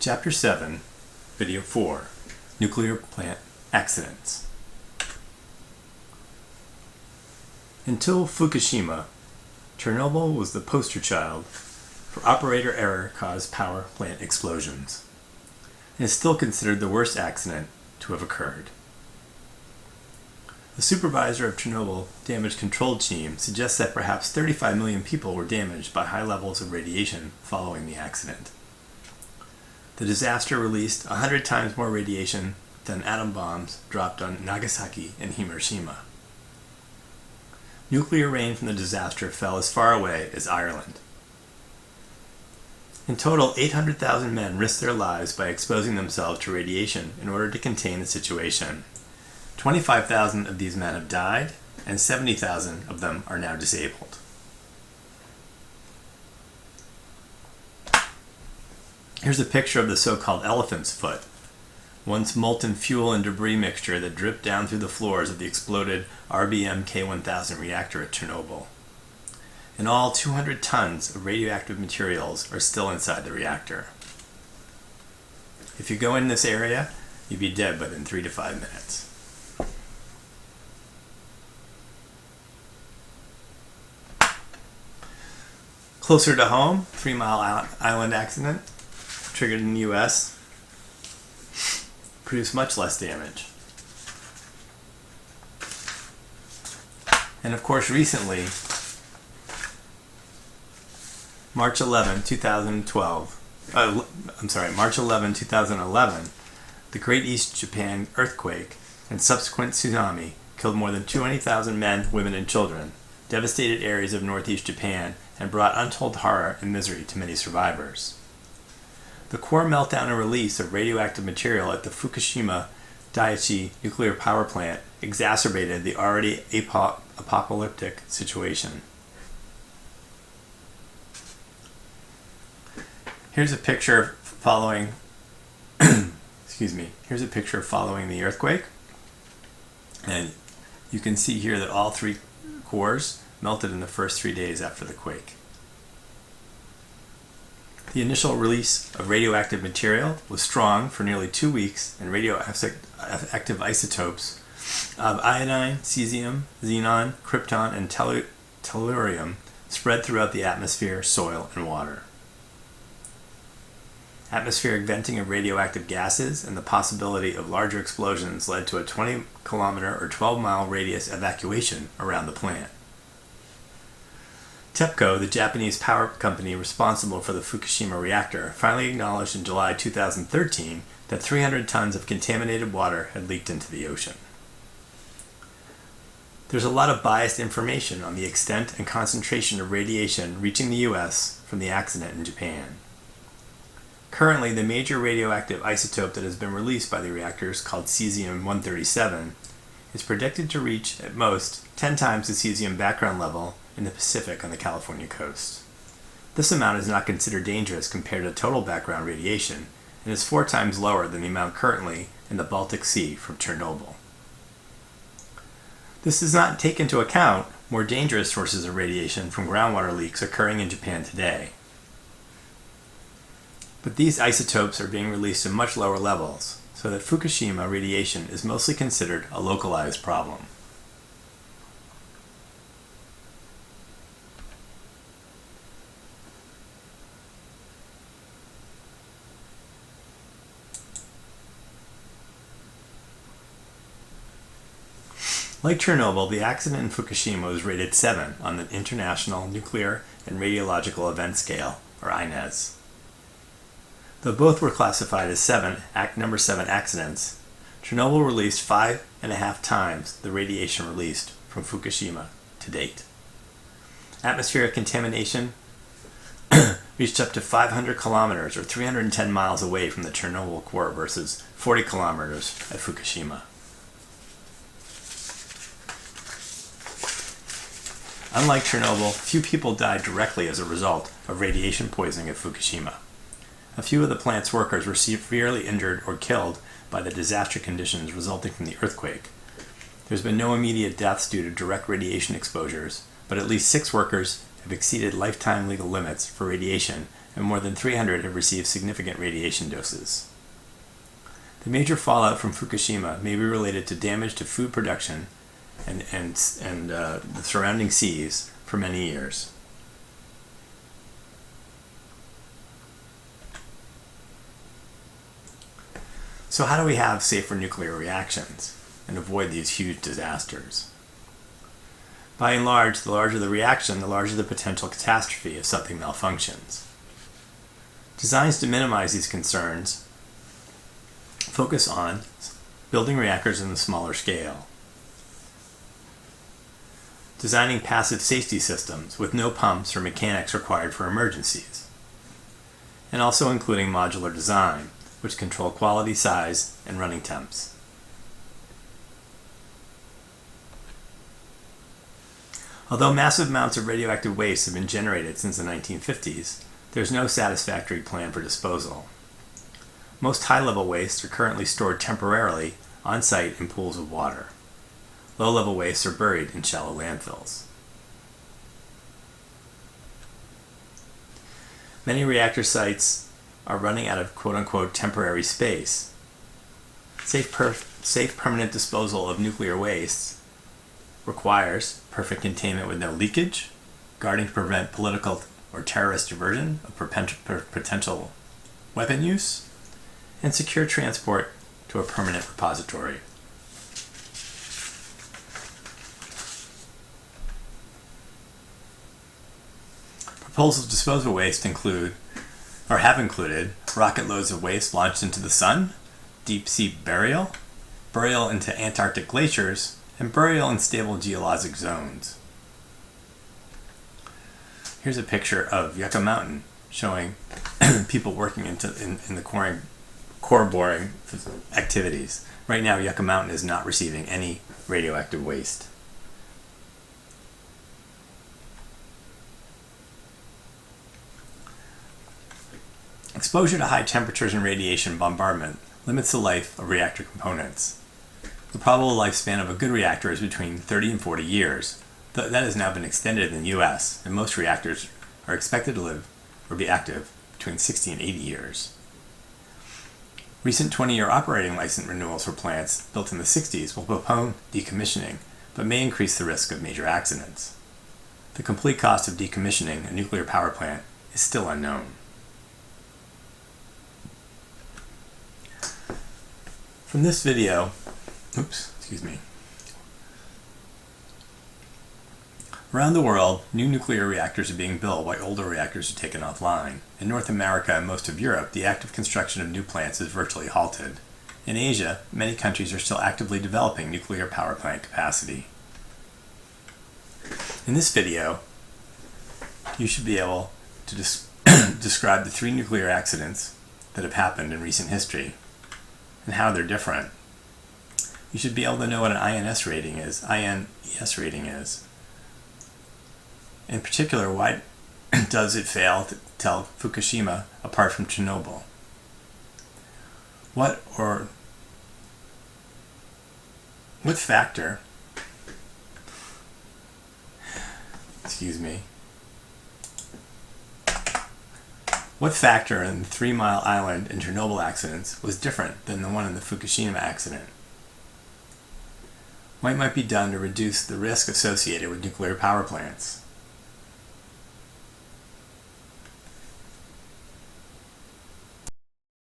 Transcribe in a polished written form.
Chapter 7, Video 4, Nuclear Plant Accidents. Until Fukushima, Chernobyl was the poster child for operator error-caused power plant explosions, and is still considered the worst accident to have occurred. The supervisor of Chernobyl Damage Control Team suggests that perhaps 35 million people were damaged by high levels of radiation following the accident. The disaster released 100 times more radiation than atom bombs dropped on Nagasaki and Hiroshima. Nuclear rain from the disaster fell as far away as Ireland. In total, 800,000 men risked their lives by exposing themselves to radiation in order to contain the situation. 25,000 of these men have died, and 70,000 of them are now disabled. Here's a picture of the so-called elephant's foot, once molten fuel and debris mixture that dripped down through the floors of the exploded RBM K1000 reactor at Chernobyl. In all, 200 tons of radioactive materials are still inside the reactor. If you go in this area, you'd be dead within 3 to 5 minutes. Closer to home, 3 Mile Island accident, triggered in the US, produced much less damage. And of course, recently, March 11, 2011, the Great East Japan earthquake and subsequent tsunami killed more than 20,000 men, women, and children, devastated areas of northeast Japan, and brought untold horror and misery to many survivors. The core meltdown and release of radioactive material at the Fukushima Daiichi nuclear power plant exacerbated the already apocalyptic situation. Here's a picture following Here's a picture following the earthquake. And you can see here that all 3 cores melted in the first 3 days after the quake. The initial release of radioactive material was strong for nearly 2 weeks, and radioactive isotopes of iodine, cesium, xenon, krypton, and tellurium spread throughout the atmosphere, soil, and water. Atmospheric venting of radioactive gases and the possibility of larger explosions led to a 20-kilometer or 12-mile radius evacuation around the plant. TEPCO, the Japanese power company responsible for the Fukushima reactor, finally acknowledged in July 2013 that 300 tons of contaminated water had leaked into the ocean. There's a lot of biased information on the extent and concentration of radiation reaching the US from the accident in Japan. Currently, the major radioactive isotope that has been released by the reactors, called cesium-137, is predicted to reach, at most, 10 times the cesium background level in the Pacific on the California coast. This amount is not considered dangerous compared to total background radiation, and is 4 times lower than the amount currently in the Baltic Sea from Chernobyl. This does not take into account more dangerous sources of radiation from groundwater leaks occurring in Japan today. But these isotopes are being released at much lower levels, so that Fukushima radiation is mostly considered a localized problem. Like Chernobyl, the accident in Fukushima was rated 7 on the International Nuclear and Radiological Event Scale, or INES. Though both were classified as number 7 accidents, Chernobyl released 5.5 times the radiation released from Fukushima to date. Atmospheric contamination reached up to 500 kilometers or 310 miles away from the Chernobyl core versus 40 kilometers at Fukushima. Unlike Chernobyl, few people died directly as a result of radiation poisoning at Fukushima. A few of the plant's workers were severely injured or killed by the disaster conditions resulting from the earthquake. There's been no immediate deaths due to direct radiation exposures, but at least 6 workers have exceeded lifetime legal limits for radiation and more than 300 have received significant radiation doses. The major fallout from Fukushima may be related to damage to food production and the surrounding seas for many years. So how do we have safer nuclear reactions and avoid these huge disasters? By and large, the larger the reaction, the larger the potential catastrophe if something malfunctions. Designs to minimize these concerns focus on building reactors in a smaller scale, designing passive safety systems with no pumps or mechanics required for emergencies, and also including modular design, which control quality, size, and running temps. Although massive amounts of radioactive waste have been generated since the 1950s, there is no satisfactory plan for disposal. Most high-level wastes are currently stored temporarily on-site in pools of water. Low-level wastes are buried in shallow landfills. Many reactor sites are running out of quote-unquote temporary space. Safe permanent disposal of nuclear wastes requires perfect containment with no leakage, guarding to prevent political or terrorist diversion of potential weapon use, and secure transport to a permanent repository. Proposals to dispose of waste include, or have included, rocket loads of waste launched into the sun, deep sea burial, burial into Antarctic glaciers, and burial in stable geologic zones. Here's a picture of Yucca Mountain showing people working in the core boring activities. Right now, Yucca Mountain is not receiving any radioactive waste. Exposure to high temperatures and radiation bombardment limits the life of reactor components. The probable lifespan of a good reactor is between 30 and 40 years. That has now been extended in the US, and most reactors are expected to live or be active between 60 and 80 years. Recent 20-year operating license renewals for plants built in the 60s will postpone decommissioning, but may increase the risk of major accidents. The complete cost of decommissioning a nuclear power plant is still unknown. From this video, around the world, new nuclear reactors are being built while older reactors are taken offline. In North America and most of Europe, the active construction of new plants is virtually halted. In Asia, many countries are still actively developing nuclear power plant capacity. In this video, you should be able to describe the 3 nuclear accidents that have happened in recent history and how they're different. You should be able to know what an INES rating is. In particular, why does it fail to tell Fukushima apart from Chernobyl? What factor in the 3 Mile Island and Chernobyl accidents was different than the one in the Fukushima accident? What might be done to reduce the risk associated with nuclear power plants?